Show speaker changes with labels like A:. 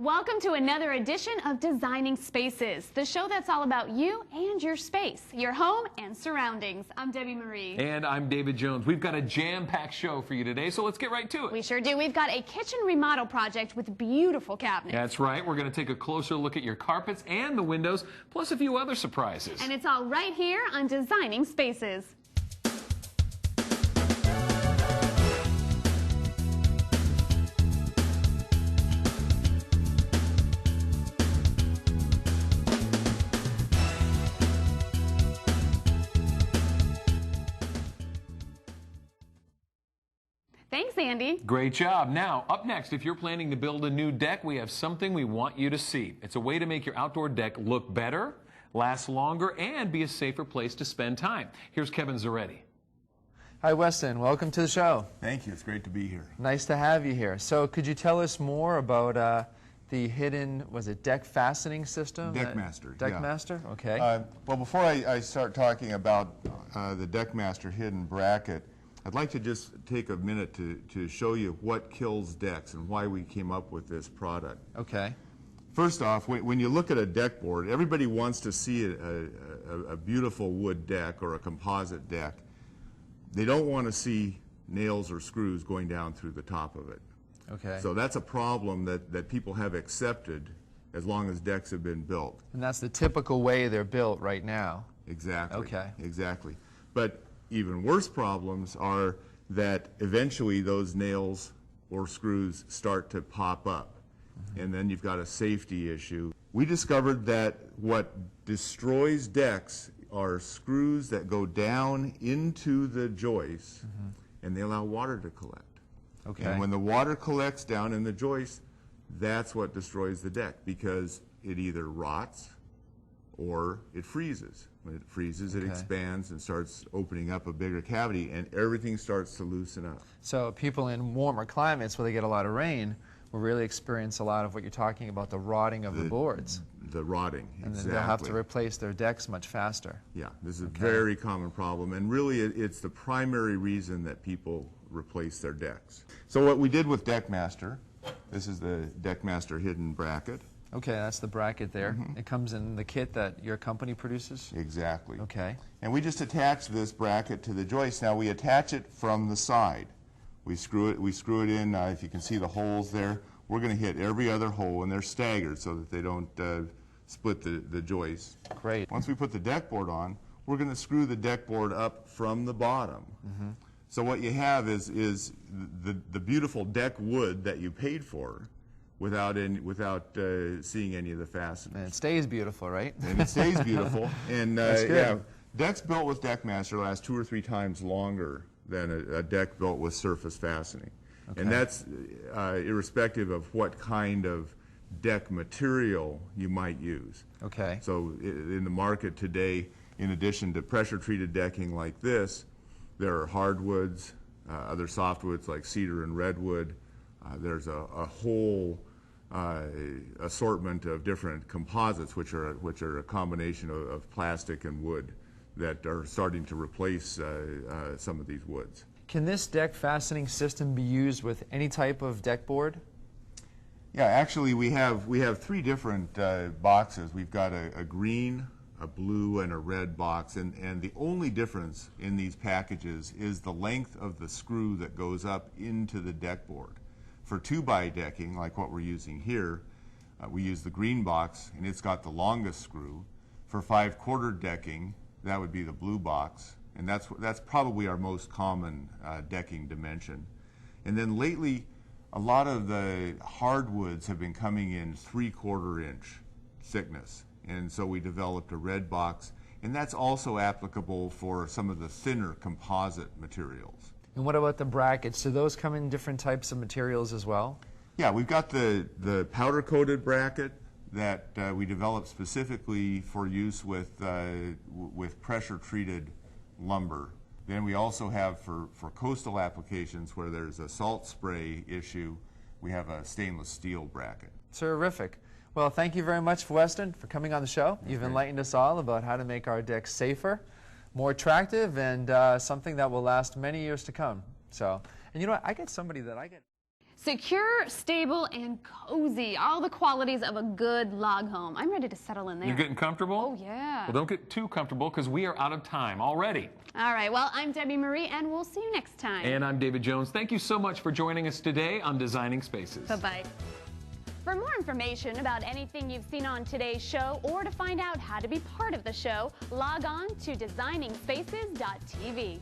A: Welcome to another edition of Designing Spaces, the show that's all about you and your space, your home and surroundings. I'm Debbie Marie.
B: And I'm David Jones. We've got a jam-packed show for you today, so let's get right to it.
A: We sure do. We've got a kitchen remodel project with beautiful cabinets.
B: That's right. We're going to take a closer look at your carpets and the windows, plus a few other surprises.
A: And it's all right here on Designing Spaces. Thanks, Andy.
B: Great job. Now, up next, if you're planning to build a new deck, we have something we want you to see. It's a way to make your outdoor deck look better, last longer, and be a safer place to spend time. Here's Kevin Zaretti.
C: Hi, Weston. Welcome to the show.
D: Thank you. It's great to be here.
C: Nice to have you here. So could you tell us more about the hidden, was it deck fastening system?
D: DeckMaster.
C: DeckMaster?
D: Yeah.
C: Okay.
D: Well, before I start talking about the DeckMaster hidden bracket, I'd like to just take a minute to show you what kills decks and why we came up with this product.
C: Okay.
D: First off, when you look at a deck board, everybody wants to see a beautiful wood deck or a composite deck. They don't want to see nails or screws going down through the top of it.
C: Okay.
D: So that's a problem that people have accepted as long as decks have been built.
C: And that's the typical way they're built right now.
D: Exactly.
C: Okay.
D: Exactly. But even worse problems are that eventually those nails or screws start to pop up, and then you've got a safety issue. We discovered that what destroys decks are screws that go down into the joist, and they allow water to collect.
C: Okay.
D: And when the water collects down in the joist, that's what destroys the deck, because it either rots or it freezes. When it freezes, it expands and starts opening up a bigger cavity, and everything starts to loosen up.
C: So people in warmer climates where they get a lot of rain will really experience a lot of what you're talking about, the rotting of the boards.
D: The rotting,
C: And then they'll have to replace their decks much faster.
D: Yeah, this is a very common problem, and really it's the primary reason that people replace their decks. So what we did with DeckMaster, this is the DeckMaster hidden bracket.
C: Okay, that's the bracket there. It comes in the kit that your company produces?
D: Exactly.
C: Okay.
D: And we just attach this bracket to the joist. Now we attach it from the side. We screw it in, if you can see the holes there. We're going to hit every other hole, and they're staggered so that they don't split the joist.
C: Great.
D: Once we put the deck board on, we're going to screw the deck board up from the bottom. So what you have is the beautiful deck wood that you paid for, without seeing any of the fasteners.
C: And it stays beautiful, right?
D: And it stays beautiful. And
C: That's good.
D: yeah, decks built with DeckMaster last 2 or 3 times longer than a deck built with surface fastening.
C: Okay.
D: And that's irrespective of what kind of deck material you might use.
C: Okay.
D: So in the market today, in addition to pressure-treated decking like this, there are hardwoods, other softwoods like cedar and redwood. There's a whole assortment of different composites, which are a combination of plastic and wood, that are starting to replace some of these woods.
C: Can this deck fastening system be used with any type of deck board?
D: Yeah, actually we have 3 different boxes. We've got a green, a blue, and a red box, and the only difference in these packages is the length of the screw that goes up into the deck board. For 2-by decking, like what we're using here, we use the green box, and it's got the longest screw. For 5/4 decking, that would be the blue box, and that's probably our most common decking dimension. And then lately, a lot of the hardwoods have been coming in 3/4 inch thickness, and so we developed a red box, and that's also applicable for some of the thinner composite materials.
C: And what about the brackets? Do those come in different types of materials as well?
D: Yeah, we've got the powder-coated bracket that we developed specifically for use with pressure-treated lumber. Then we also have for coastal applications where there's a salt spray issue, we have a stainless steel bracket.
C: Terrific. Well, thank you very much, Weston, for coming on the show. You've enlightened us all about how to make our decks safer, more attractive, and something that will last many years to come. So, and you know what? I get somebody that I get.
A: Secure, stable, and cozy. All the qualities of a good log home. I'm ready to settle in there.
B: You're getting comfortable?
A: Oh, yeah.
B: Well, don't get too comfortable because we are out of time already.
A: All right, well, I'm Debbie Marie, and we'll see you next time.
B: And I'm David Jones. Thank you so much for joining us today on Designing Spaces.
A: Bye-bye. For more information about anything you've seen on today's show, or to find out how to be part of the show, log on to designingspaces.tv.